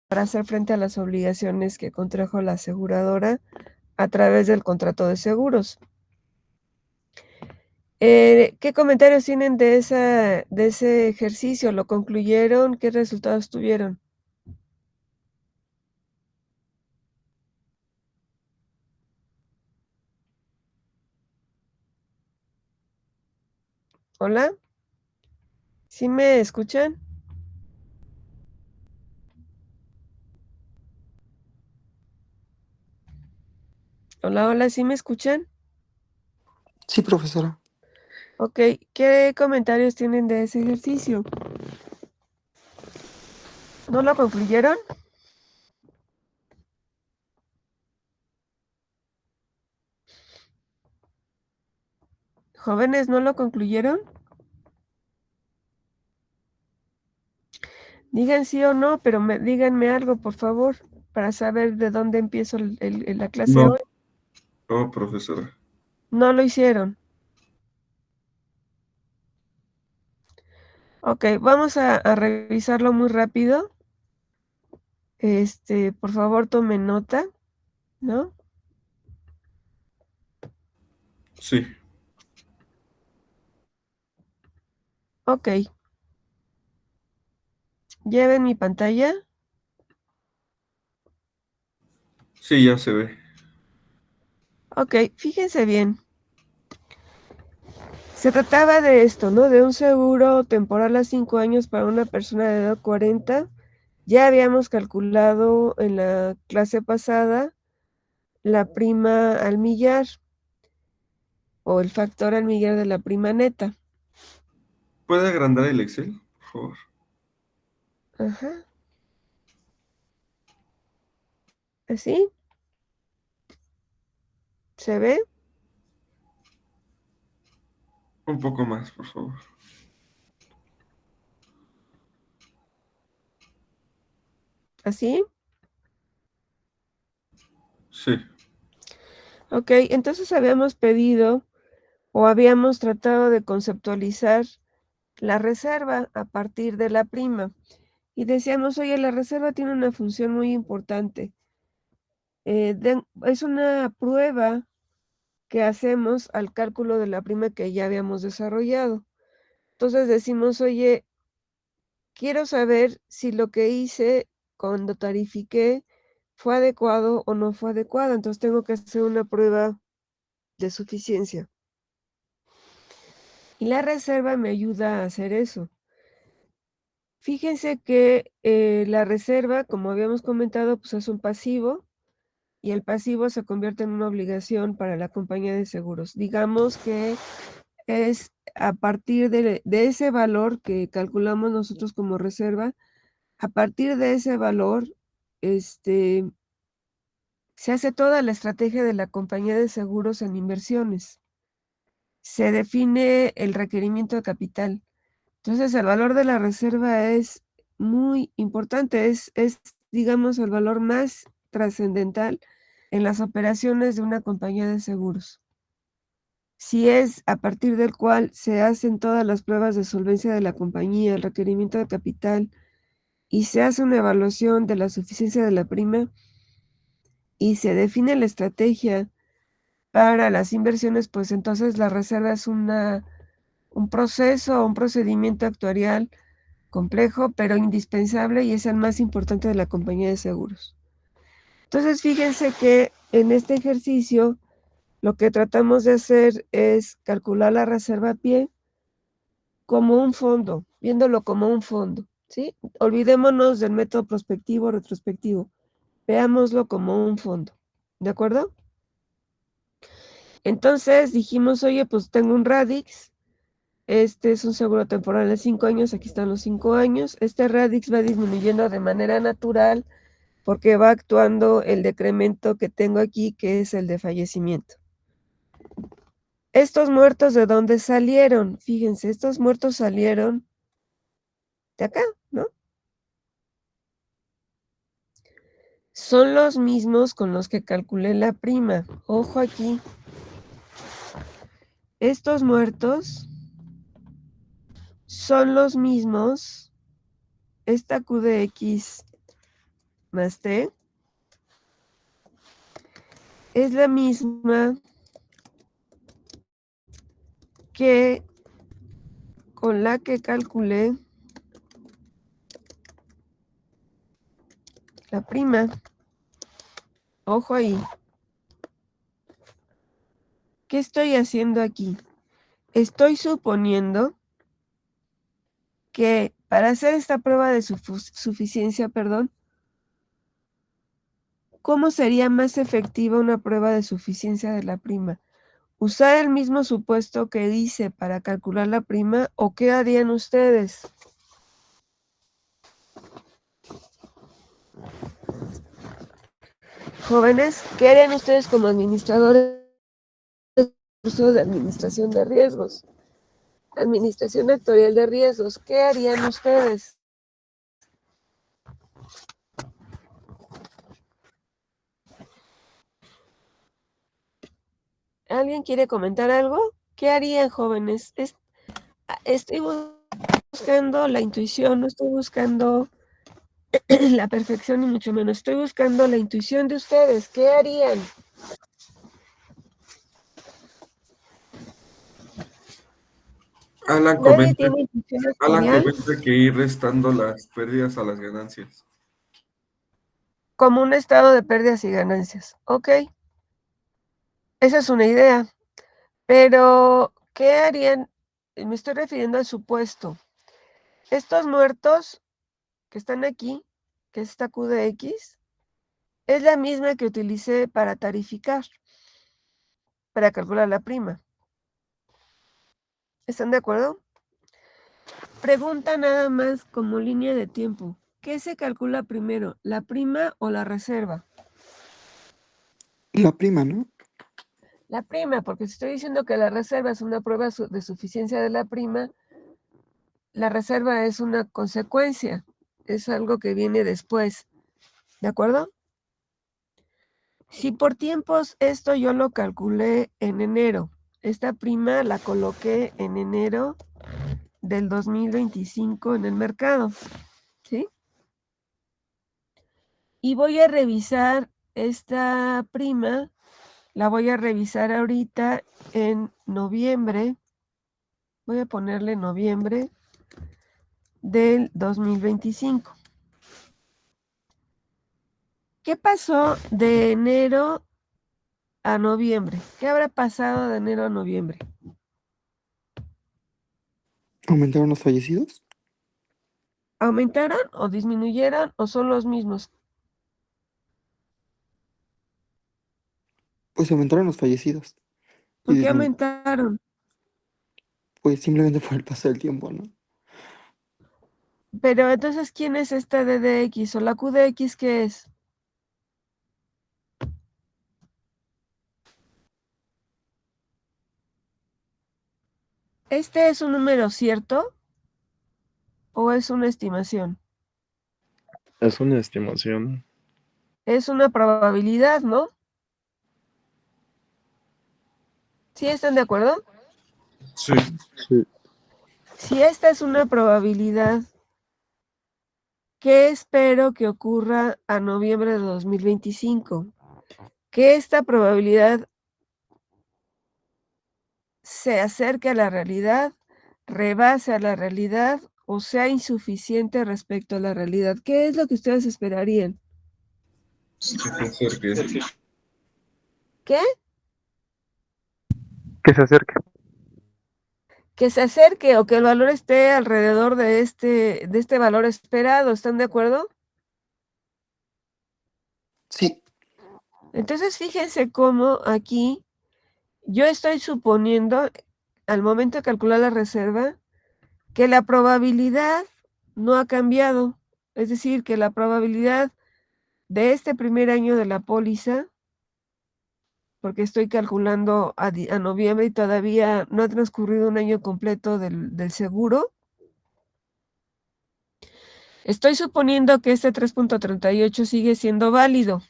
para hacer frente a las obligaciones que contrajo la aseguradora a través del contrato de seguros. ¿Qué comentarios tienen de ese ejercicio? ¿Lo concluyeron? ¿Qué resultados tuvieron? ¿Hola? ¿Sí me escuchan? Hola, hola, ¿sí me escuchan? Sí, profesora. Ok, ¿qué comentarios tienen de ese ejercicio? ¿No lo concluyeron? Jóvenes, ¿no lo concluyeron? Digan sí o no, pero díganme algo, por favor, para saber de dónde empiezo la clase No, hoy. no, profesora. No lo hicieron. Ok, vamos a revisarlo muy rápido. Por favor, tomen nota, ¿no? Sí, Ok, ¿ya ven mi pantalla? sí, ya se ve. Ok, fíjense bien. Se trataba de esto, ¿no? De un seguro temporal a 5 años para una persona de edad 40. Ya habíamos calculado en la clase pasada la prima al millar o el factor al millar de la prima neta. ¿Puede agrandar el Excel, por favor? Ajá, así, ¿se ve? Un poco más, por favor. ¿Así? Sí, Ok, entonces habíamos pedido o habíamos tratado de conceptualizar la reserva a partir de la prima. Y decíamos, oye, la reserva tiene una función muy importante. Es una prueba que hacemos al cálculo de la prima que ya habíamos desarrollado. Entonces decimos, oye, quiero saber si lo que hice cuando tarifiqué fue adecuado o no fue adecuado. Entonces tengo que hacer una prueba de suficiencia. Y la reserva me ayuda a hacer eso. Fíjense que la reserva, como habíamos comentado, pues es un pasivo y el pasivo se convierte en una obligación para la compañía de seguros. Digamos que es a partir de ese valor que calculamos nosotros como reserva, a partir de ese valor, se hace toda la estrategia de la compañía de seguros en inversiones. Se define el requerimiento de capital. Entonces, el valor de la reserva es muy importante, digamos, el valor más trascendental en las operaciones de una compañía de seguros. Si es a partir del cual se hacen todas las pruebas de solvencia de la compañía, el requerimiento de capital, y se hace una evaluación de la suficiencia de la prima y se define la estrategia para las inversiones, pues entonces la reserva es un proceso, un procedimiento actuarial complejo, pero indispensable y es el más importante de la compañía de seguros. Entonces, fíjense que en este ejercicio lo que tratamos de hacer es calcular la reserva a pie como un fondo, viéndolo como un fondo, ¿sí? Olvidémonos del método prospectivo, retrospectivo, veámoslo como un fondo, ¿de acuerdo? Entonces dijimos, oye, pues tengo un Radix, este es un seguro temporal de 5 años, aquí están los 5 años, este Radix va disminuyendo de manera natural porque va actuando el decremento que tengo aquí, que es el de fallecimiento. Estos muertos, ¿de dónde salieron? Fíjense, estos muertos salieron de acá, ¿no? Son los mismos con los que calculé la prima. Ojo aquí. Estos muertos son los mismos. Esta QDX más T es la misma que con la que calculé la prima. Ojo ahí. ¿Qué estoy haciendo aquí? Estoy suponiendo que para hacer esta prueba de suficiencia, ¿cómo sería más efectiva una prueba de suficiencia de la prima? ¿Usar el mismo supuesto que hice para calcular la prima o qué harían ustedes? Jóvenes, ¿qué harían ustedes como administradores del curso de administración de riesgos? Administración actuarial de riesgos, ¿qué harían ustedes? ¿Alguien quiere comentar algo? ¿Qué harían, jóvenes? Estoy buscando la intuición, no estoy buscando la perfección ni mucho menos. Estoy buscando la intuición de ustedes. ¿Qué harían? Alan ¿Nadie comenta, tiene intuición Alan actuarial? comenta que ir restando las pérdidas a las ganancias. Como un estado de pérdidas y ganancias. Ok, esa es una idea. Pero, ¿qué harían? Me estoy refiriendo al supuesto. Estos muertos que están aquí, que es esta Q de X, es la misma que utilicé para tarificar, para calcular la prima. ¿Están de acuerdo? Pregunta nada más como línea de tiempo. ¿Qué se calcula primero, la prima o la reserva? La prima, ¿no? La prima, porque si estoy diciendo que la reserva es una prueba de suficiencia de la prima, la reserva es una consecuencia, es algo que viene después, ¿de acuerdo? Si por tiempos esto yo lo calculé en enero, esta prima la coloqué en enero del 2025 en el mercado, ¿sí? Y voy a revisar esta prima, la voy a revisar ahorita en noviembre, voy a ponerle noviembre del 2025. ¿Qué pasó de enero a noviembre? ¿Qué habrá pasado de enero a noviembre? ¿Aumentaron los fallecidos? ¿Aumentaron o disminuyeron o son los mismos? Pues aumentaron los fallecidos. Y ¿Por qué disminuyeron. aumentaron? Pues simplemente por el paso del tiempo, ¿no? Pero entonces, ¿quién es esta DDX o la QDX qué es? ¿Este es un número cierto o es una estimación? Es una estimación. Es una probabilidad, ¿no? ¿Sí están de acuerdo? Sí. Sí. Si esta es una probabilidad, ¿qué espero que ocurra a noviembre de 2025? Que esta probabilidad se acerque a la realidad, rebase a la realidad o sea insuficiente respecto a la realidad. ¿Qué es lo que ustedes esperarían? Que se acerque. ¿Qué? Que se acerque. Que se acerque o que el valor esté alrededor de este valor esperado. ¿Están de acuerdo? Sí. Entonces, fíjense cómo aquí yo estoy suponiendo, al momento de calcular la reserva, que la probabilidad no ha cambiado. Es decir, que la probabilidad de este primer año de la póliza, porque estoy calculando a noviembre y todavía no ha transcurrido un año completo del seguro, estoy suponiendo que este 3.38 sigue siendo válido.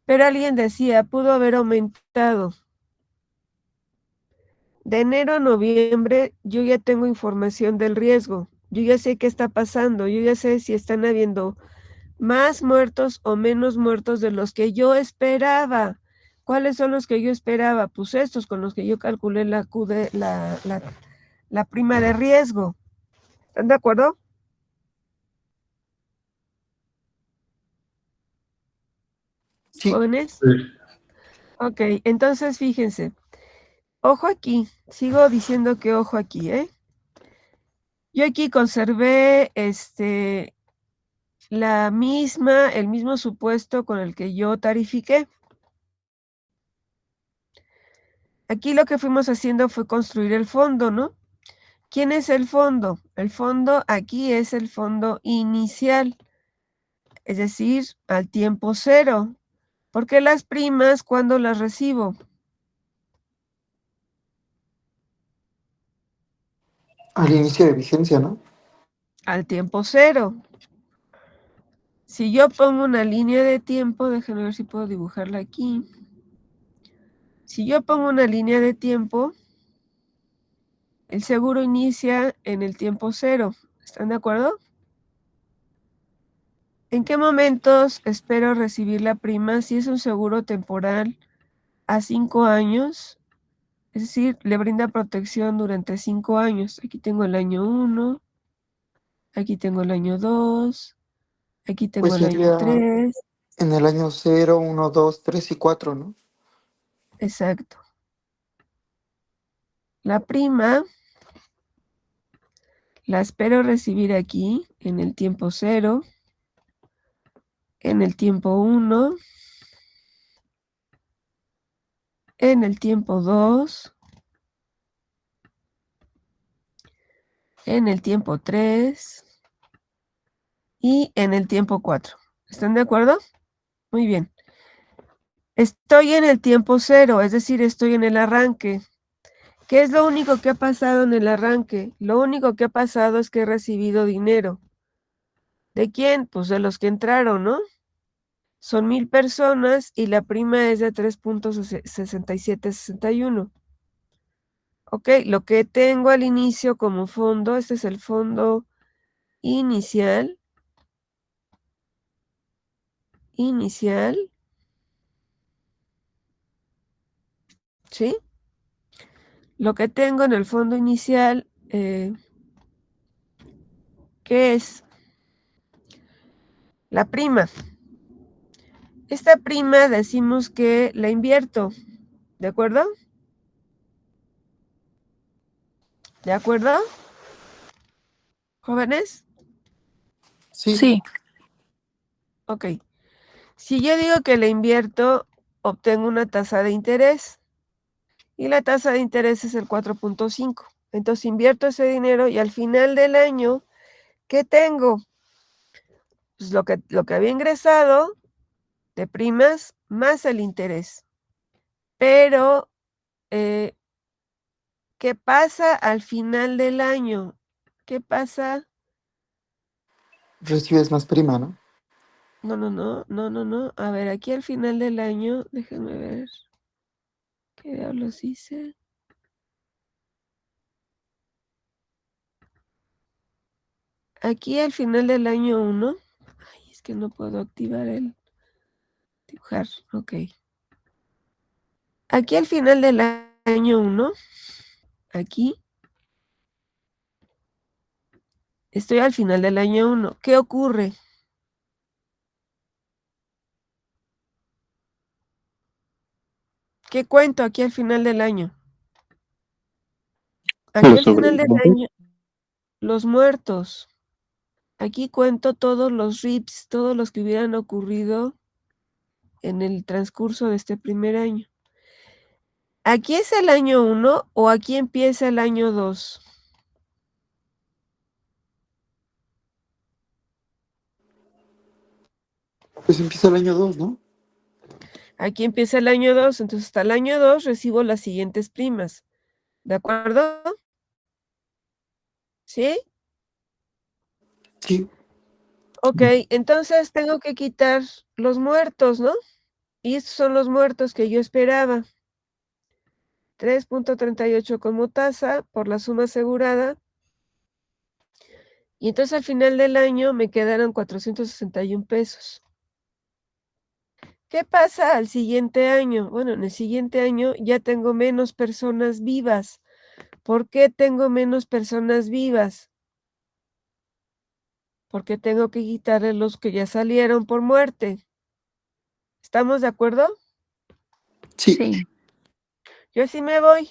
Pero alguien decía, pudo haber aumentado. De enero a noviembre yo ya tengo información del riesgo. Yo ya sé qué está pasando. Yo ya sé si están habiendo más muertos o menos muertos de los que yo esperaba. ¿Cuáles son los que yo esperaba? Pues estos con los que yo calculé la prima de riesgo. ¿Están de acuerdo? Sí, ¿Jóvenes? Ok, entonces fíjense. Ojo aquí. Sigo diciendo que ojo aquí, ¿eh? Yo aquí conservé el mismo supuesto con el que yo tarifiqué. Aquí lo que fuimos haciendo fue construir el fondo, ¿no? ¿Quién es el fondo? El fondo aquí es el fondo inicial, es decir, al tiempo cero. Porque las primas, ¿cuándo las recibo? al inicio de vigencia, ¿no? Al tiempo cero. Si yo pongo una línea de tiempo, déjenme ver si puedo dibujarla aquí. Si yo pongo una línea de tiempo, el seguro inicia en el tiempo cero. ¿Están de acuerdo? ¿En qué momentos espero recibir la prima si es un seguro temporal a 5 años? Es decir, le brinda protección durante 5 años. Aquí tengo el año 1, aquí tengo el año 2, aquí tengo Pues el año sería 3. en el año 0, 1, 2, 3 y 4, ¿no? Exacto. La prima la espero recibir aquí en el tiempo 0, en el tiempo 1, en el tiempo 2, en el tiempo 3 y en el tiempo 4. ¿Están de acuerdo? Muy bien. Estoy en el tiempo 0, es decir, estoy en el arranque. ¿Qué es lo único que ha pasado en el arranque? Lo único que ha pasado es que he recibido dinero. ¿De quién? Pues de los que entraron, ¿no? Son 1000 personas y la prima es de 3.6761. Ok, lo que tengo al inicio como fondo, este es el fondo inicial. ¿Sí? Lo que tengo en el fondo inicial, ¿qué es? La prima. Esta prima decimos que la invierto, ¿de acuerdo? ¿De acuerdo? ¿Jóvenes? Sí, Sí, Ok. Si yo digo que la invierto, obtengo una tasa de interés. Y la tasa de interés es el 4.5. Entonces invierto ese dinero y al final del año, ¿qué tengo? Pues lo que había ingresado de primas más el interés. Pero, ¿qué pasa al final del año? ¿Qué pasa? recibes más prima, ¿no? No. A ver, aquí al final del año, déjenme ver. ¿Qué diablos hice? Aquí al final del año 1. Ay, es que no puedo activar el dibujar. Ok. Aquí al final del año 1, aquí, estoy al final del año 1. ¿Qué ocurre? ¿Qué cuento aquí al final del año? Aquí Los al final del sobrevivientes. año, los muertos. Aquí cuento todos los RIPs, todos los que hubieran ocurrido en el transcurso de este primer año. ¿Aquí es el año 1 o aquí empieza el año 2? Pues empieza el año 2, ¿no? Aquí empieza el año 2, entonces hasta el año 2 recibo las siguientes primas. ¿De acuerdo? ¿Sí? Sí, Ok, entonces tengo que quitar los muertos, ¿no? Y estos son los muertos que yo esperaba. 3.38 como tasa por la suma asegurada Y entonces al final del año me quedaron 461 pesos. ¿Qué pasa al siguiente año? Bueno, en el siguiente año ya tengo menos personas vivas. ¿Por qué tengo menos personas vivas? Porque tengo que quitarle los que ya salieron por muerte. ¿Estamos de acuerdo? Sí, Sí. Yo sí me voy.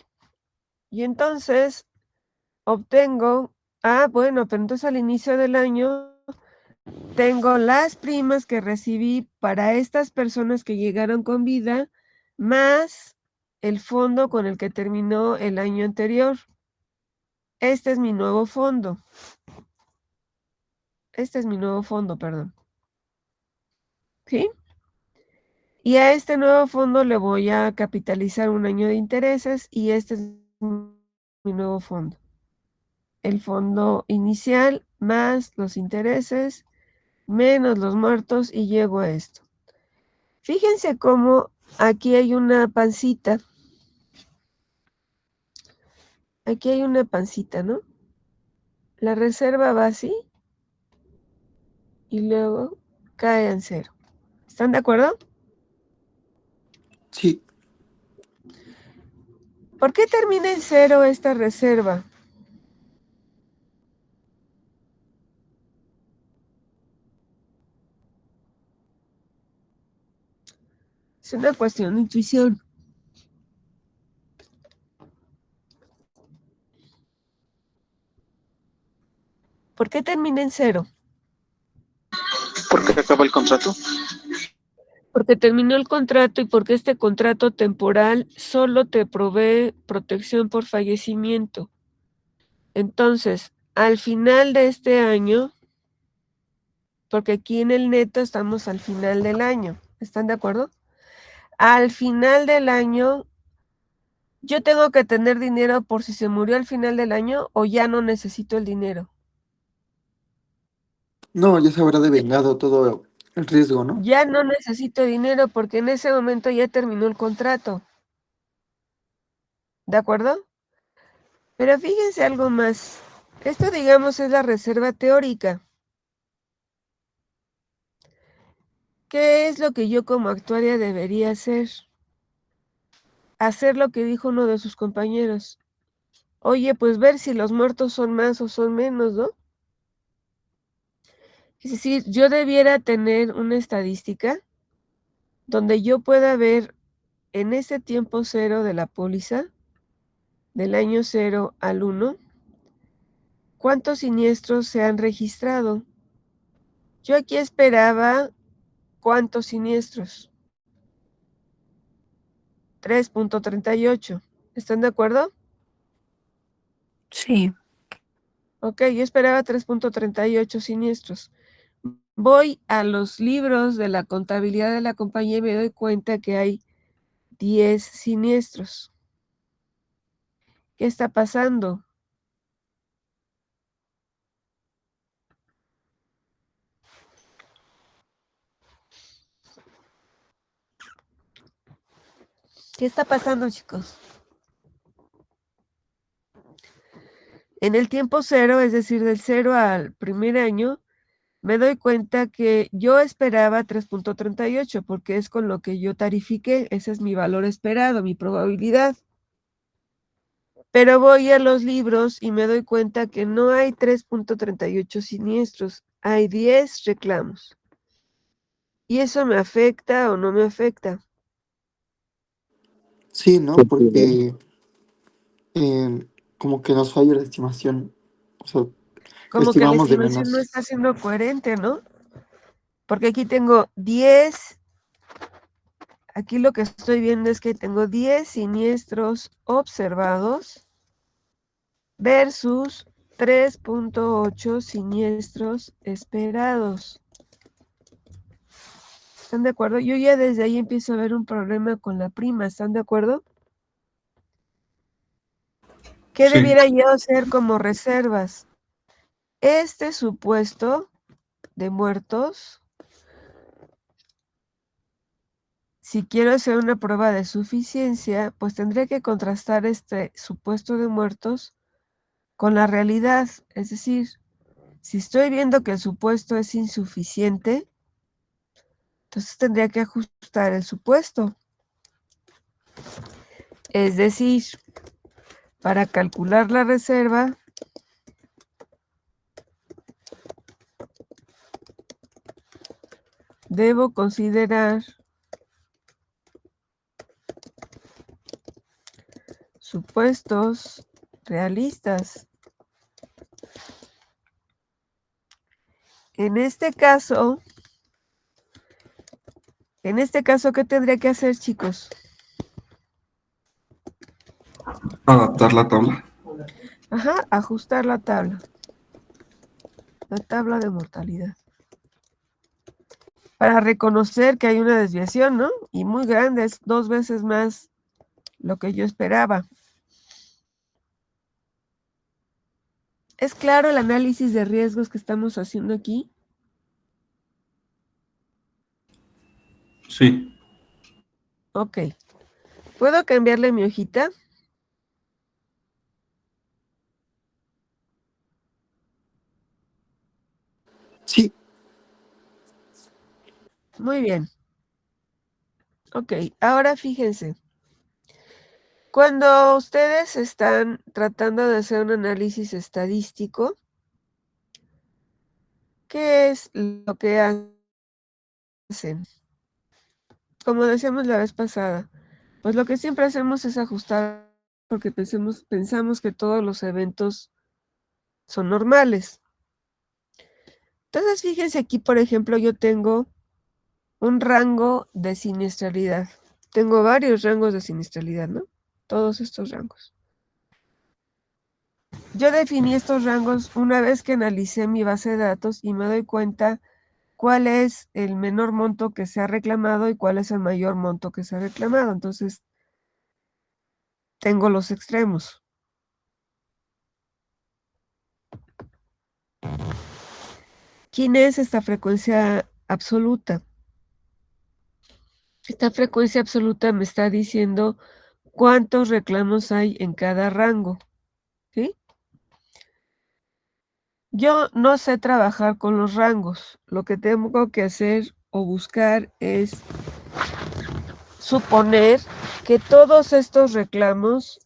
Y entonces obtengo, bueno, pero entonces al inicio del año tengo las primas que recibí para estas personas que llegaron con vida, más el fondo con el que terminó el año anterior. Este es mi nuevo fondo. Este es mi nuevo fondo, perdón. ¿Sí? Y a este nuevo fondo le voy a capitalizar un año de intereses y este es mi nuevo fondo. El fondo inicial más los intereses menos los muertos y llego a esto. Fíjense cómo aquí hay una pancita. Aquí hay una pancita, ¿no? La reserva va así y luego cae en cero. ¿Están de acuerdo? sí. ¿Por qué termina en cero esta reserva? Es una cuestión de intuición. ¿Por qué termina en cero? ¿Por qué acaba el contrato? Porque terminó el contrato y porque este contrato temporal solo te provee protección por fallecimiento. Entonces, al final de este año, porque aquí en el neto estamos al final del año, ¿están de acuerdo? Al final del año, yo tengo que tener dinero por si se murió al final del año o ya no necesito el dinero. No, ya se habrá devengado todo el riesgo, ¿no? Ya no necesito dinero porque en ese momento ya terminó el contrato. ¿De acuerdo? Pero fíjense algo más. Esto, digamos, es la reserva teórica. ¿Qué es lo que yo como actuaria debería hacer? Hacer lo que dijo uno de sus compañeros. Oye, pues ver si los muertos son más o son menos, ¿no? Es decir, yo debiera tener una estadística donde yo pueda ver en ese tiempo cero de la póliza, del año 0 al 1, cuántos siniestros se han registrado. Yo aquí esperaba cuántos siniestros. 3.38. ¿Están de acuerdo? Sí. Ok, yo esperaba 3.38 siniestros. Voy a los libros de la contabilidad de la compañía y me doy cuenta que hay 10 siniestros. ¿Qué está pasando? ¿Qué está pasando, chicos? En el tiempo cero, es decir, del 0 al primer año, me doy cuenta que yo esperaba 3.38 porque es con lo que yo tarifiqué. Ese es mi valor esperado, mi probabilidad. Pero voy a los libros y me doy cuenta que no hay 3.38 siniestros, hay 10 reclamos. ¿Y eso me afecta o no me afecta? Sí, ¿no? Porque como que nos falla la estimación. O sea, Como que la estimamos de estimación no menos. está siendo coherente, ¿no? Porque aquí tengo 10, aquí lo que estoy viendo es que tengo 10 siniestros observados versus 3.8 siniestros esperados. ¿Están de acuerdo? Yo ya desde ahí empiezo a ver un problema con la prima. ¿Están de acuerdo? ¿Qué Sí. debiera yo hacer como reservas? Este supuesto de muertos, si quiero hacer una prueba de suficiencia, pues tendría que contrastar este supuesto de muertos con la realidad. Es decir, Si estoy viendo que el supuesto es insuficiente, entonces tendría que ajustar el supuesto. Es decir, para calcular la reserva, debo considerar supuestos realistas. En este caso, ¿qué tendría que hacer, chicos? Adaptar la tabla. Ajá, ajustar la tabla de mortalidad. Para reconocer que hay una desviación, ¿no? Y muy grande, es 2 veces más lo que yo esperaba. ¿Es claro el análisis de riesgos que estamos haciendo aquí? Sí. Ok. ¿Puedo cambiarle mi hojita? Sí, Muy bien. Ok, ahora fíjense. Cuando ustedes están tratando de hacer un análisis estadístico, ¿qué es lo que hacen? Como decíamos la vez pasada, pues lo que siempre hacemos es ajustar porque pensamos que todos los eventos son normales. Entonces, fíjense aquí, por ejemplo, yo tengo un rango de siniestralidad. Tengo varios rangos de siniestralidad, ¿no? Todos estos rangos. Yo definí estos rangos una vez que analicé mi base de datos y me doy cuenta cuál es el menor monto que se ha reclamado y cuál es el mayor monto que se ha reclamado. Entonces, tengo los extremos. ¿Quién es esta frecuencia absoluta? Esta frecuencia absoluta me está diciendo cuántos reclamos hay en cada rango, ¿sí? Yo no sé trabajar con los rangos. Lo que tengo que hacer o buscar es suponer que todos estos reclamos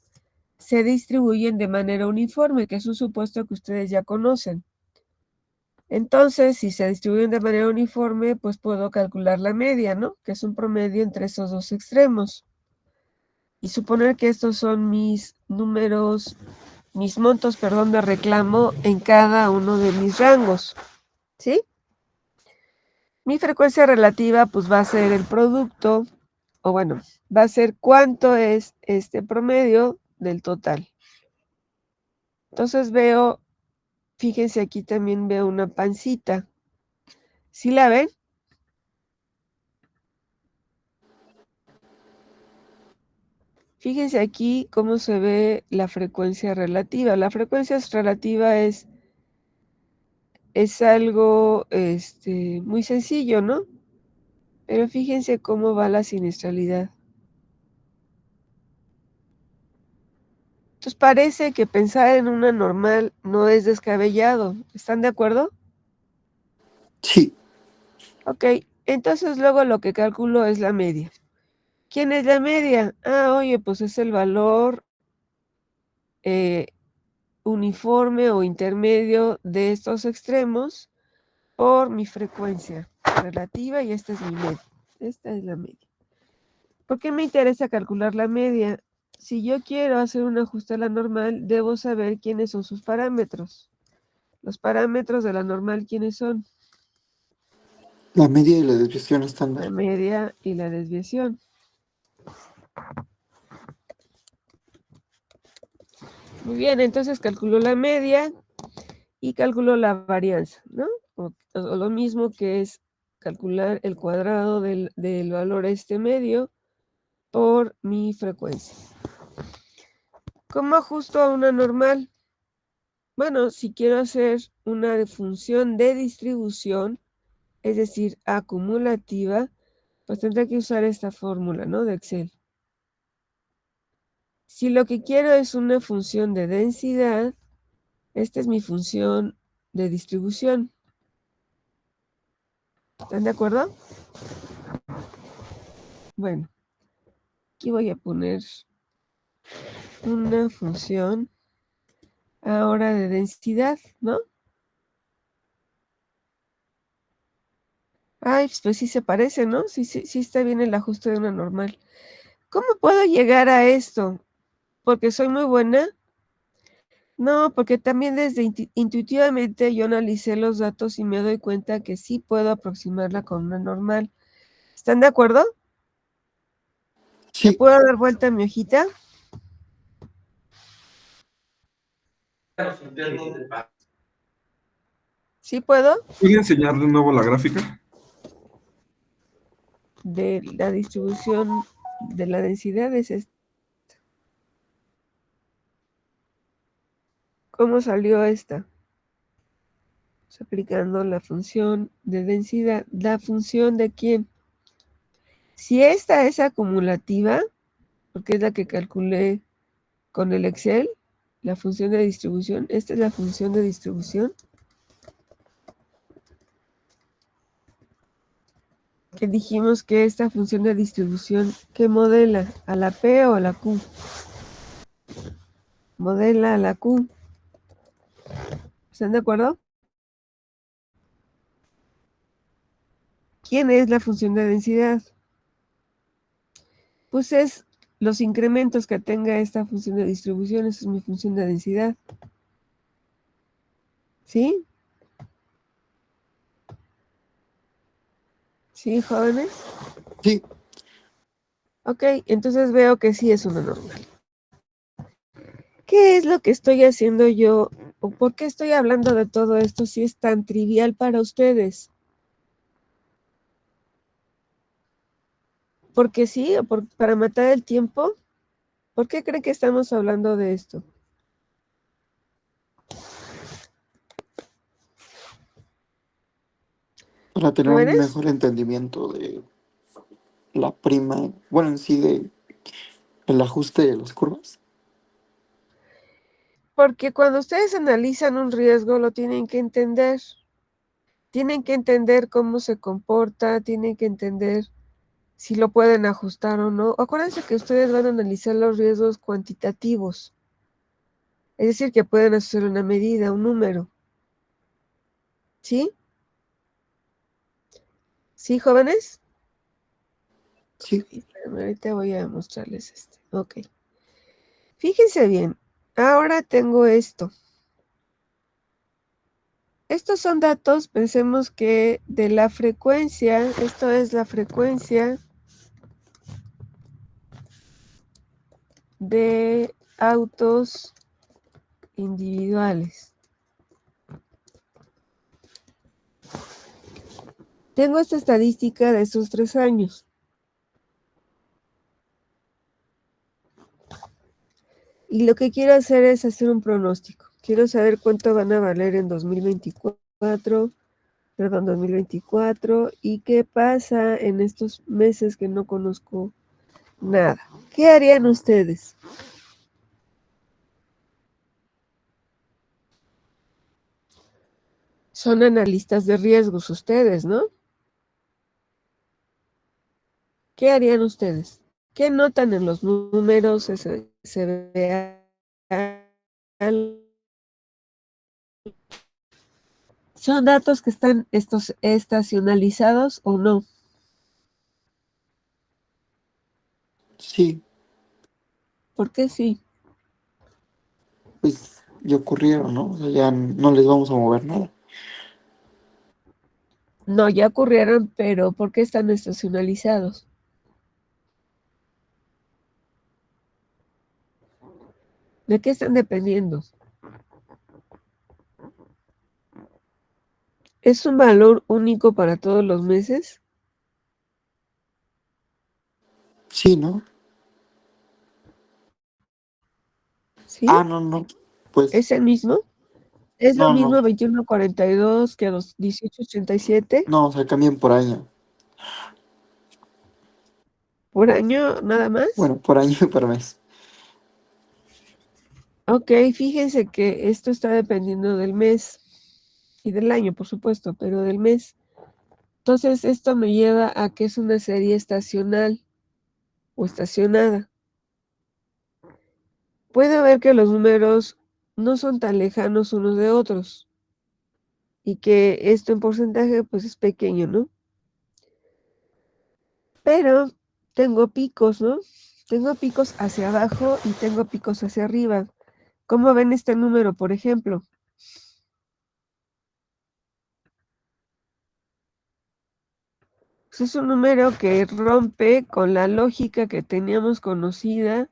se distribuyen de manera uniforme, que es un supuesto que ustedes ya conocen. Entonces, si se distribuyen de manera uniforme, pues puedo calcular la media, ¿no? Que es un promedio entre esos dos extremos. Y suponer que estos son mis números, mis montos, perdón, de reclamo en cada uno de mis rangos, ¿sí? Mi frecuencia relativa, pues va a ser el producto, o bueno, va a ser cuánto es este promedio del total. Entonces veo, fíjense aquí también veo una pancita. ¿Sí la ven? Fíjense aquí cómo se ve la frecuencia relativa. La frecuencia relativa es algo muy sencillo, ¿no? Pero fíjense cómo va la siniestralidad. Entonces parece que pensar en una normal no es descabellado. ¿Están de acuerdo? sí. Ok, entonces luego lo que calculo es la media. ¿Quién es la media? Ah, oye, pues es el valor uniforme o intermedio de estos extremos por mi frecuencia relativa y esta es mi media. Esta es la media. ¿Por qué me interesa calcular la media? Si yo quiero hacer un ajuste a la normal, debo saber quiénes son sus parámetros. Los parámetros de la normal, ¿quiénes son? La media y la desviación La estándar. media y la desviación. Muy bien, entonces calculo la media y calculo la varianza, ¿no? O lo mismo que es calcular el cuadrado del valor medio por mi frecuencia. ¿Cómo ajusto a una normal? Bueno, si quiero hacer una función de distribución, es decir, acumulativa, pues tendré que usar esta fórmula, ¿no? De Excel. Si lo que quiero es una función de densidad, esta es mi función de distribución. ¿Están de acuerdo? Bueno, aquí voy a poner una función ahora de densidad, ¿no? Ay, pues sí se parece, ¿no? Sí está bien el ajuste de una normal. ¿Cómo puedo llegar a esto? ¿Porque soy muy buena? No, porque también desde intuitivamente yo analicé los datos y me doy cuenta que sí puedo aproximarla con una normal. ¿Están de acuerdo? ¿Le Sí, puedo dar vuelta a mi hojita? ¿Sí puedo? ¿Puede enseñar de nuevo la gráfica? De la distribución de la densidad es esta. ¿Cómo salió esta? Pues aplicando la función de densidad. ¿La función de quién? Si esta es acumulativa, porque es la que calculé con el Excel, la función de distribución, esta es la función de distribución, que dijimos que esta función de distribución, ¿qué modela? ¿A la P o a la Q? Modela a la Q. ¿Están de acuerdo? ¿Quién es la función de densidad? Pues es los incrementos que tenga esta función de distribución, esa es mi función de densidad. ¿Sí? ¿Sí, jóvenes? sí. Ok, entonces veo que sí es una normal. ¿Qué es lo que estoy haciendo yo? ¿O por qué estoy hablando de todo esto si es tan trivial para ustedes? ¿Porque sí o para matar el tiempo? ¿Por qué creen que estamos hablando de esto? Para tener un ¿Jóvenes? mejor entendimiento de la prima, bueno, en sí de el ajuste de las curvas. Porque cuando ustedes analizan un riesgo lo tienen que entender. Tienen que entender cómo se comporta, tienen que entender si lo pueden ajustar o no. Acuérdense que ustedes van a analizar los riesgos cuantitativos. Es decir, que pueden hacer una medida, un número. ¿Sí? ¿Sí, jóvenes? Sí, Espérenme, ahorita voy a mostrarles este. Ok. Fíjense bien. Ahora tengo esto. Estos son datos, pensemos que de la frecuencia, esto es la frecuencia de autos individuales. Tengo esta estadística de esos 3 años. Y lo que quiero hacer es hacer un pronóstico. Quiero saber cuánto van a valer en 2024 y qué pasa en estos meses que no conozco nada. ¿Qué harían ustedes? Son analistas de riesgos ustedes, ¿no? ¿Qué harían ustedes? ¿Qué notan en los números? ¿Se ve ¿Son datos que están estacionalizados o no? sí, ¿Por qué sí? pues ya ocurrieron, ¿no? O sea, ya no les vamos a mover nada. No, ya ocurrieron, pero ¿por qué están estacionalizados? ¿De qué están dependiendo? ¿Es un valor único para todos los meses? Sí, ¿no? ¿Sí? Ah, no, no. Pues ¿Es el mismo? ¿Es lo no, no. mismo 2142 que 1887 No, o sea, cambian por año. por año nada más? Bueno, por año y por mes. Ok, fíjense que esto está dependiendo del mes. y del año, por supuesto, pero del mes. Entonces, esto me lleva a que es una serie estacional o estacionada. Puede ver que los números no son tan lejanos unos de otros y que esto en porcentaje pues es pequeño, ¿no? Pero tengo picos, ¿no? Tengo picos hacia abajo y tengo picos hacia arriba. ¿Cómo ven este número, por ejemplo? Pues es un número que rompe con la lógica que teníamos conocida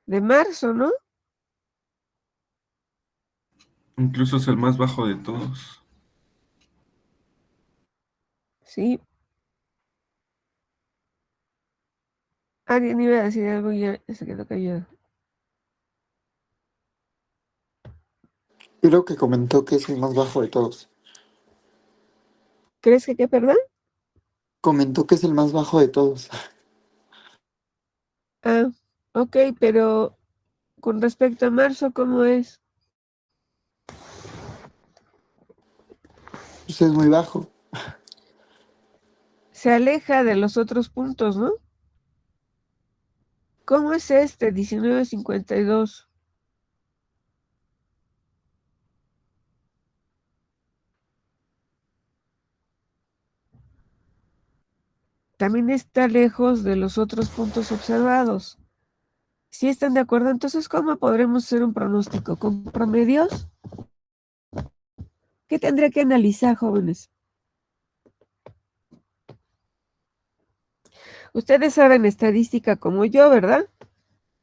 de marzo, ¿no? Incluso es el más bajo de todos. Sí. Alguien iba a decir algo y ya se quedó callado. Creo que comentó que es el más bajo de todos. ¿Crees que qué, perdón? Comentó que es el más bajo de todos. Ah, ok, pero con respecto a marzo, ¿cómo es? Pues es muy bajo. Se aleja de los otros puntos, ¿no? ¿Cómo es este 1952? También está lejos de los otros puntos observados. ¿Sí están de acuerdo? Entonces, ¿cómo podremos hacer un pronóstico? ¿Con promedios? ¿Qué tendría que analizar, jóvenes? Ustedes saben estadística como yo, ¿verdad?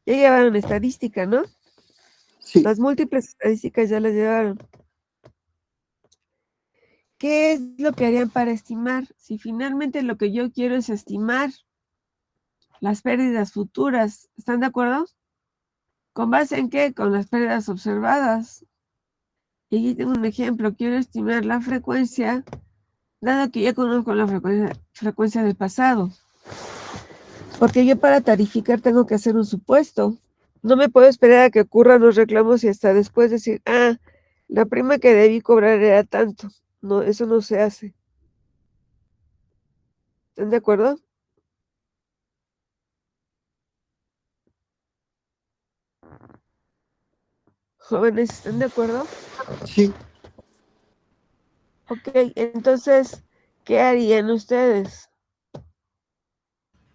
Ya llevaron estadística, ¿no? Sí, Las múltiples estadísticas ya las llevaron. ¿Qué es lo que harían para estimar? Si finalmente lo que yo quiero es estimar las pérdidas futuras, ¿están de acuerdo? ¿Con base en qué? Con las pérdidas observadas. Y aquí tengo un ejemplo, quiero estimar la frecuencia, dado que ya conozco la frecuencia del pasado. Porque yo para tarificar tengo que hacer un supuesto. No me puedo esperar a que ocurran los reclamos y hasta después decir, la prima que debí cobrar era tanto. No, eso no se hace. ¿Están de acuerdo? Jóvenes, ¿están de acuerdo? sí. Ok, entonces, ¿qué harían ustedes?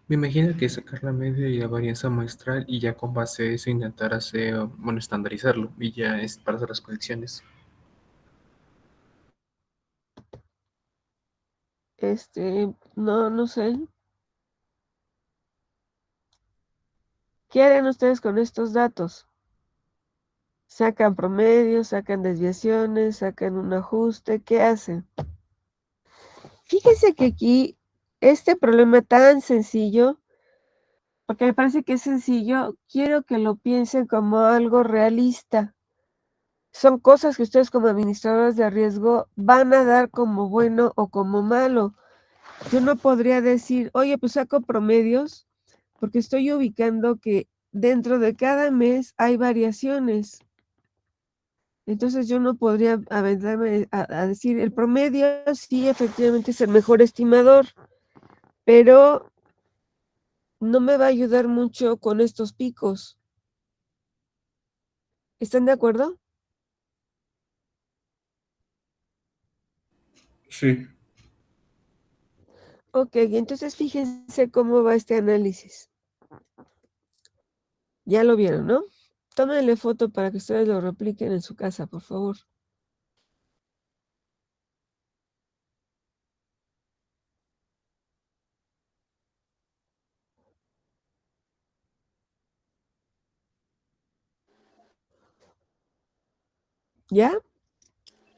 Me imagino que sacar la media y la varianza muestral y ya con base a eso intentar hacer, bueno, estandarizarlo y ya es para hacer las predicciones. No sé. ¿Qué harían ustedes con estos datos? Sacan promedios, sacan desviaciones, sacan un ajuste, ¿qué hacen? Fíjense que aquí este problema tan sencillo, porque me parece que es sencillo, quiero que lo piensen como algo realista. Son cosas que ustedes como administradores de riesgo van a dar como bueno o como malo. Yo no podría decir, oye, pues saco promedios, porque estoy ubicando que dentro de cada mes hay variaciones. Entonces yo no podría aventarme a decir, el promedio sí efectivamente es el mejor estimador, pero no me va a ayudar mucho con estos picos. ¿Están de acuerdo? Sí. Ok, entonces fíjense cómo va este análisis. Ya lo vieron, ¿no? Tómenle foto para que ustedes lo repliquen en su casa, por favor. ¿Ya?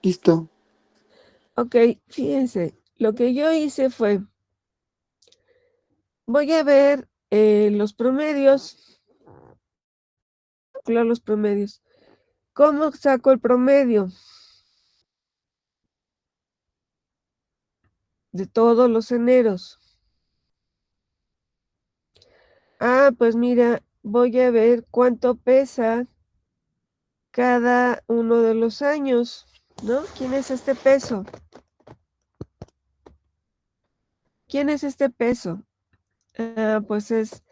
Listo. Ok, fíjense, lo que yo hice fue, voy a ver los promedios, calcular los promedios. ¿Cómo saco el promedio? De todos los eneros. Pues mira, voy a ver cuánto pesa cada uno de los años, ¿no? ¿Quién es este peso? ¿Quién es este peso? Pues es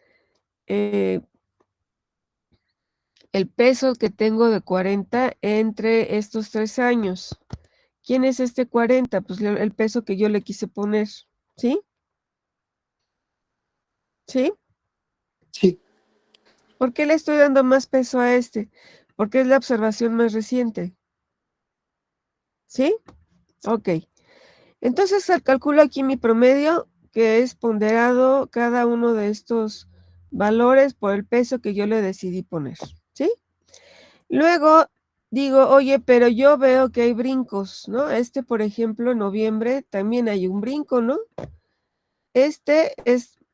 el peso que tengo de 40 entre estos 3 años. ¿Quién es este 40? Pues el peso que yo le quise poner, ¿sí? ¿Sí? Sí, ¿Por qué le estoy dando más peso a este? Porque es la observación más reciente. ¿Sí? Ok. Entonces calculo aquí mi promedio, que es ponderado cada uno de estos valores por el peso que yo le decidí poner. ¿Sí? Luego digo, oye, pero yo veo que hay brincos, ¿no? Por ejemplo, en noviembre también hay un brinco, ¿no?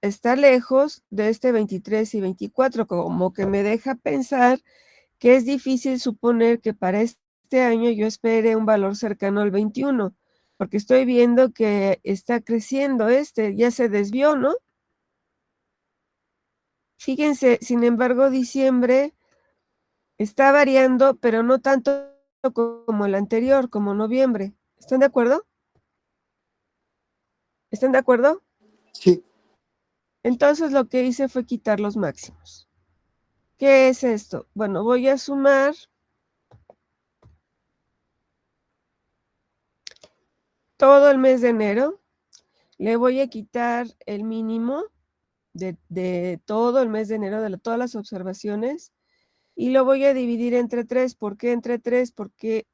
Está lejos de este 23 y 24, como que me deja pensar que es difícil suponer que para este año yo espere un valor cercano al 21, porque estoy viendo que está creciendo ya se desvió, ¿no? Fíjense, sin embargo, diciembre está variando, pero no tanto como el anterior, como noviembre. ¿Están de acuerdo? ¿Están de acuerdo? sí, Entonces lo que hice fue quitar los máximos. ¿Qué es esto? Bueno, voy a sumar todo el mes de enero. Le voy a quitar el mínimo de todo el mes de enero, de todas las observaciones, y lo voy a dividir entre 3. ¿Por qué entre 3? Porque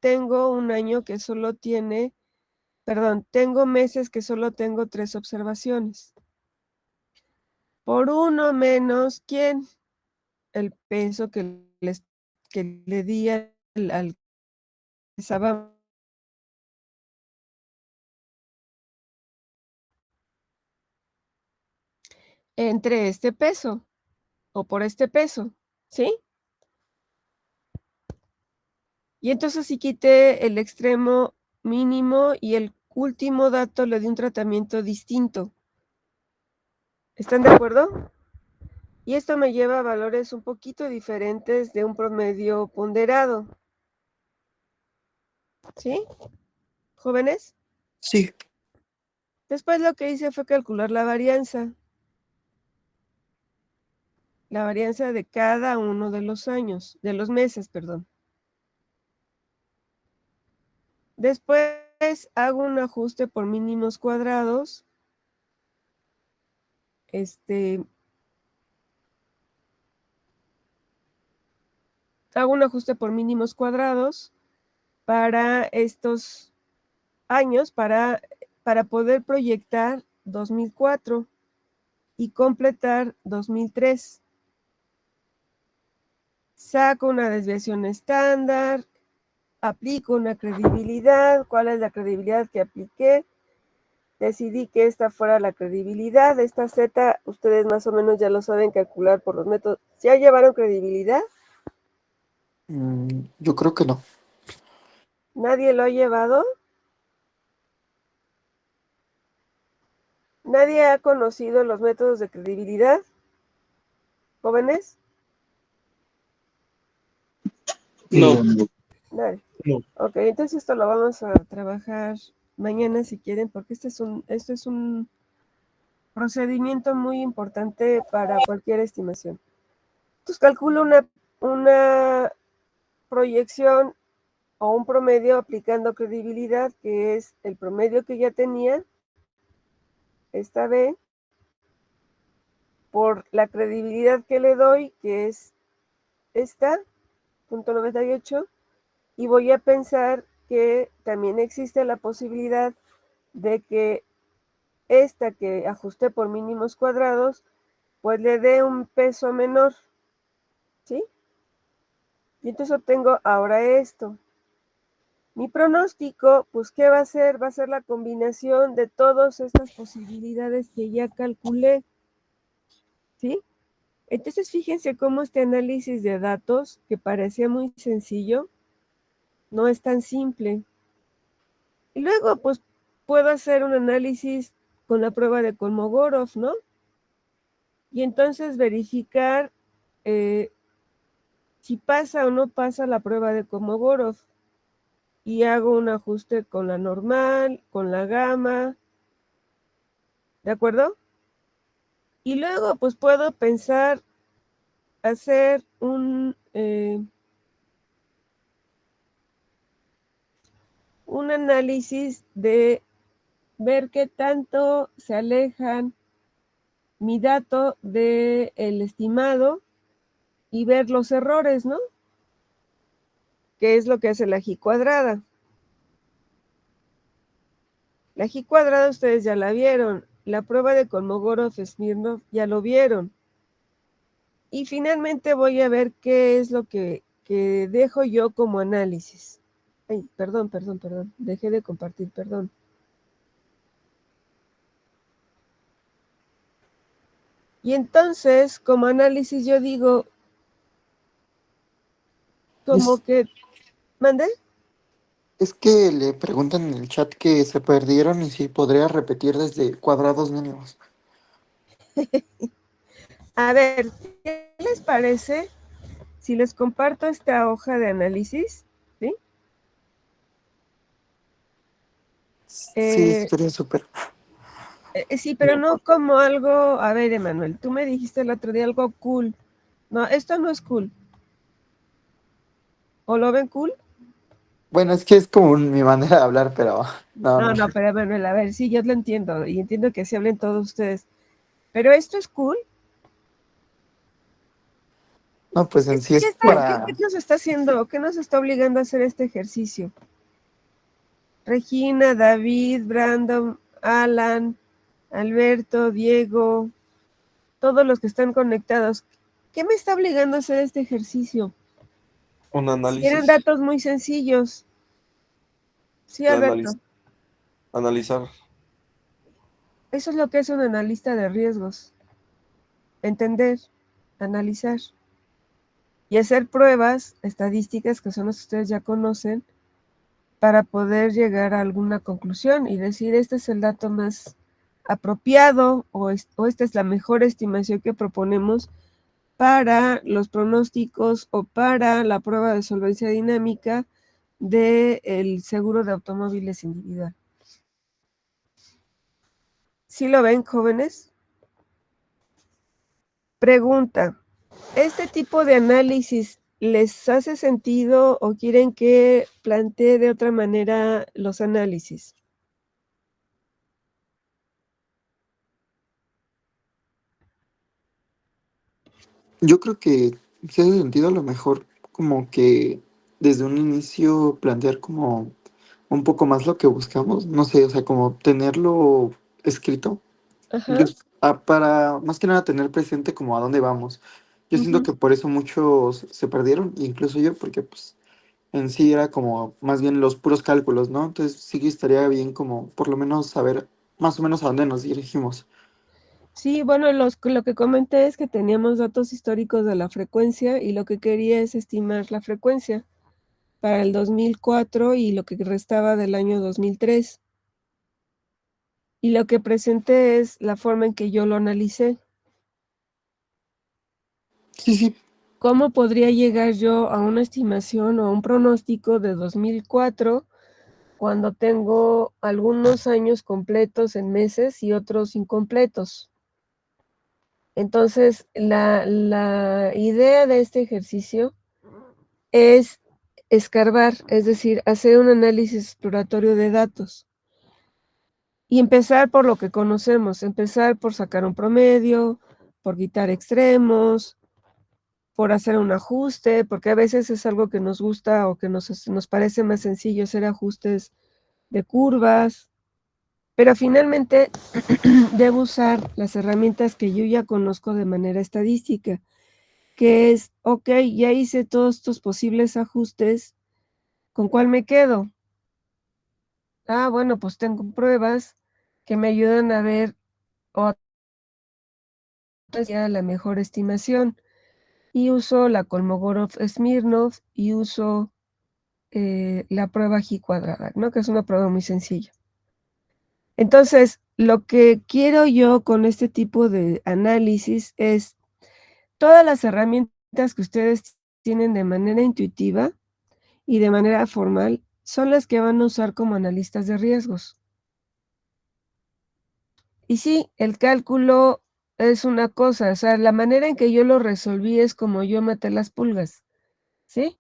tengo un año que solo tiene, perdón, tengo meses que solo tengo 3 observaciones. Por 1 menos, ¿quién? El peso que le di al que estaba entre este peso o por este peso, ¿sí? Y entonces si quité el extremo mínimo y el último dato le di un tratamiento distinto. ¿Están de acuerdo? Y esto me lleva a valores un poquito diferentes de un promedio ponderado. ¿Sí? ¿Jóvenes? sí. Después lo que hice fue calcular la varianza. La varianza de cada uno de los años, de los meses, perdón. Después hago un ajuste por mínimos cuadrados. Hago un ajuste por mínimos cuadrados para estos años, para poder proyectar 2004 y completar 2003. Saco una desviación estándar, aplico una credibilidad. ¿Cuál es la credibilidad que apliqué? Decidí que esta fuera la credibilidad. Esta Z, ustedes más o menos ya lo saben calcular por los métodos. ¿Ya llevaron credibilidad? Yo creo que no. ¿Nadie lo ha llevado? ¿Nadie ha conocido los métodos de credibilidad? ¿Jóvenes? No. Nadie. No. Ok, entonces esto lo vamos a trabajar mañana si quieren, porque este es un procedimiento muy importante para cualquier estimación. Entonces calculo una proyección o un promedio aplicando credibilidad, que es el promedio que ya tenía, esta B, por la credibilidad que le doy, que es esta, .98, y voy a pensar que también existe la posibilidad de que esta que ajusté por mínimos cuadrados, pues le dé un peso menor, ¿sí? Y entonces obtengo ahora esto. Mi pronóstico, pues, ¿qué va a ser? Va a ser la combinación de todas estas posibilidades que ya calculé, ¿sí? Entonces, fíjense cómo este análisis de datos, que parecía muy sencillo, no es tan simple. Y luego, pues, puedo hacer un análisis con la prueba de Kolmogorov, ¿no? Y entonces verificar si pasa o no pasa la prueba de Kolmogorov. y hago un ajuste con la normal, con la gamma, ¿de acuerdo? Y luego pues puedo pensar hacer un análisis de ver qué tanto se alejan mi dato del estimado y ver los errores, ¿no? Que es lo que hace la G cuadrada. La G cuadrada ustedes ya la vieron. La prueba de Kolmogorov-Smirnov ya lo vieron. Y finalmente voy a ver qué es lo que dejo yo como análisis. Ay, perdón. Dejé de compartir, perdón. Y entonces, como análisis, yo digo, como que, ¿mande? Es que le preguntan en el chat que se perdieron y si podría repetir desde cuadrados mínimos. A ver, ¿qué les parece si les comparto esta hoja de análisis? ¿Sí? Sí, estaría súper. Sí, pero no como algo, a ver, Emanuel, tú me dijiste el otro día algo cool. No, esto no es cool. ¿O lo ven cool? Bueno, es que es como mi manera de hablar, pero no. No, pero Emanuel, a ver, sí, yo lo entiendo y entiendo que así hablen todos ustedes. Pero esto es cool. No, pues en sí es ¿Qué nos está haciendo? ¿Qué nos está obligando a hacer este ejercicio? Regina, David, Brandon, Alan, Alberto, Diego, todos los que están conectados. ¿Qué me está obligando a hacer este ejercicio? Un Si análisis. eran datos muy sencillos. Sí, de Alberto. analizar. Eso es lo que es un analista de riesgos. Entender, analizar y hacer pruebas estadísticas, que son las que ustedes ya conocen, para poder llegar a alguna conclusión y decir, este es el dato más apropiado o esta es la mejor estimación que proponemos para los pronósticos o para la prueba de solvencia dinámica del seguro de automóviles individual. ¿Sí lo ven, jóvenes? Pregunta, ¿este tipo de análisis les hace sentido o quieren que plantee de otra manera los análisis? Yo creo que sí hace sentido a lo mejor como que desde un inicio plantear como un poco más lo que buscamos, no sé, o sea, como tenerlo escrito, Ajá. para más que nada tener presente como a dónde vamos. Yo siento que por eso muchos se perdieron, incluso yo, porque pues en sí era como más bien los puros cálculos, ¿no? Entonces sí que estaría bien como por lo menos saber más o menos a dónde nos dirigimos. Sí, bueno, lo que comenté es que teníamos datos históricos de la frecuencia y lo que quería es estimar la frecuencia para el 2004 y lo que restaba del año 2003. Y lo que presenté es la forma en que yo lo analicé. Sí, ¿Cómo podría llegar yo a una estimación o a un pronóstico de 2004 cuando tengo algunos años completos en meses y otros incompletos? Entonces, la idea de este ejercicio es escarbar, es decir, hacer un análisis exploratorio de datos y empezar por lo que conocemos, empezar por sacar un promedio, por quitar extremos, por hacer un ajuste, porque a veces es algo que nos gusta o que nos parece más sencillo hacer ajustes de curvas, pero finalmente debo usar las herramientas que yo ya conozco de manera estadística, que es, ok, ya hice todos estos posibles ajustes, ¿con cuál me quedo? Ah, bueno, pues tengo pruebas que me ayudan a ver otra la mejor estimación y uso la Kolmogorov-Smirnov y uso la prueba G cuadrada, ¿no? Que es una prueba muy sencilla. Entonces, lo que quiero yo con este tipo de análisis es todas las herramientas que ustedes tienen de manera intuitiva y de manera formal, son las que van a usar como analistas de riesgos. Y sí, el cálculo es una cosa, o sea, la manera en que yo lo resolví es como yo maté las pulgas, ¿sí?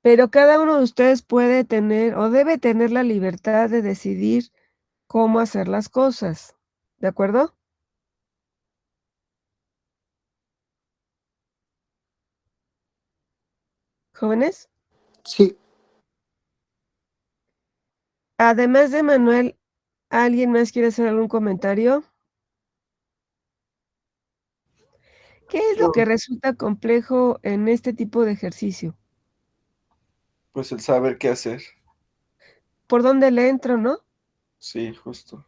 Pero cada uno de ustedes puede tener o debe tener la libertad de decidir cómo hacer las cosas, ¿de acuerdo? ¿Jóvenes? Sí, Además de Manuel, ¿alguien más quiere hacer algún comentario? ¿Qué es lo que resulta complejo en este tipo de ejercicio? Pues el saber qué hacer. ¿Por dónde le entro, no? Sí, justo.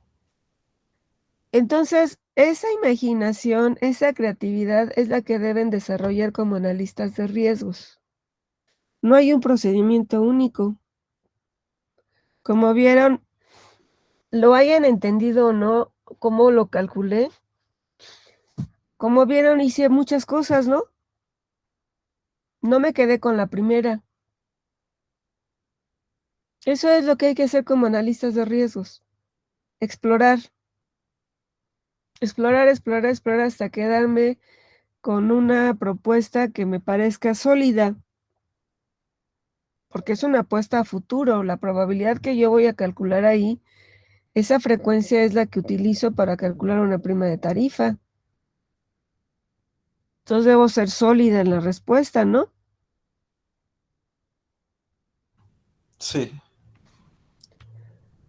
Entonces, esa imaginación, esa creatividad es la que deben desarrollar como analistas de riesgos. No hay un procedimiento único. Como vieron, lo hayan entendido o no, cómo lo calculé, como vieron, hice muchas cosas, ¿no? No me quedé con la primera. Eso es lo que hay que hacer como analistas de riesgos. Explorar, explorar, explorar, explorar hasta quedarme con una propuesta que me parezca sólida, porque es una apuesta a futuro. La probabilidad que yo voy a calcular ahí, esa frecuencia es la que utilizo para calcular una prima de tarifa. Entonces debo ser sólida en la respuesta, ¿no? Sí.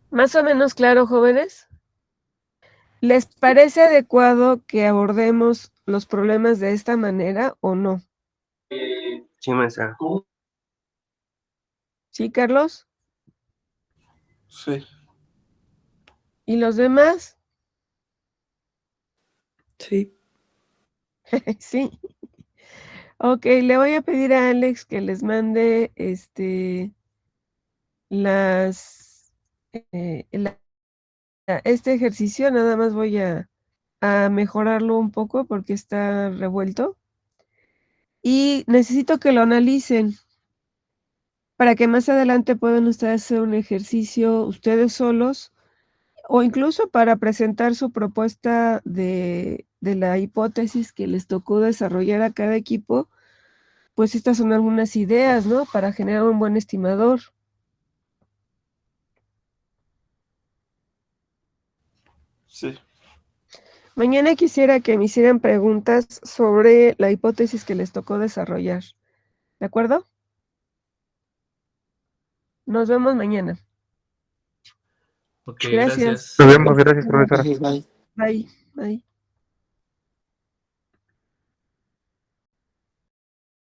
Más o menos claro, jóvenes. ¿Les parece adecuado que abordemos los problemas de esta manera o no? Sí, maestra. ¿Sí, Carlos? Sí. ¿Y los demás? Sí. Sí. Ok, le voy a pedir a Alex que les mande este ejercicio. Nada más voy a mejorarlo un poco porque está revuelto. Y necesito que lo analicen para que más adelante puedan ustedes hacer un ejercicio ustedes solos o incluso para presentar su propuesta de la hipótesis que les tocó desarrollar a cada equipo. Pues estas son algunas ideas, ¿no? Para generar un buen estimador. Sí. Mañana quisiera que me hicieran preguntas sobre la hipótesis que les tocó desarrollar. ¿De acuerdo? Nos vemos mañana. Ok, Gracias. gracias. Nos vemos, gracias, profesora. gracias, bye. Bye. Bye.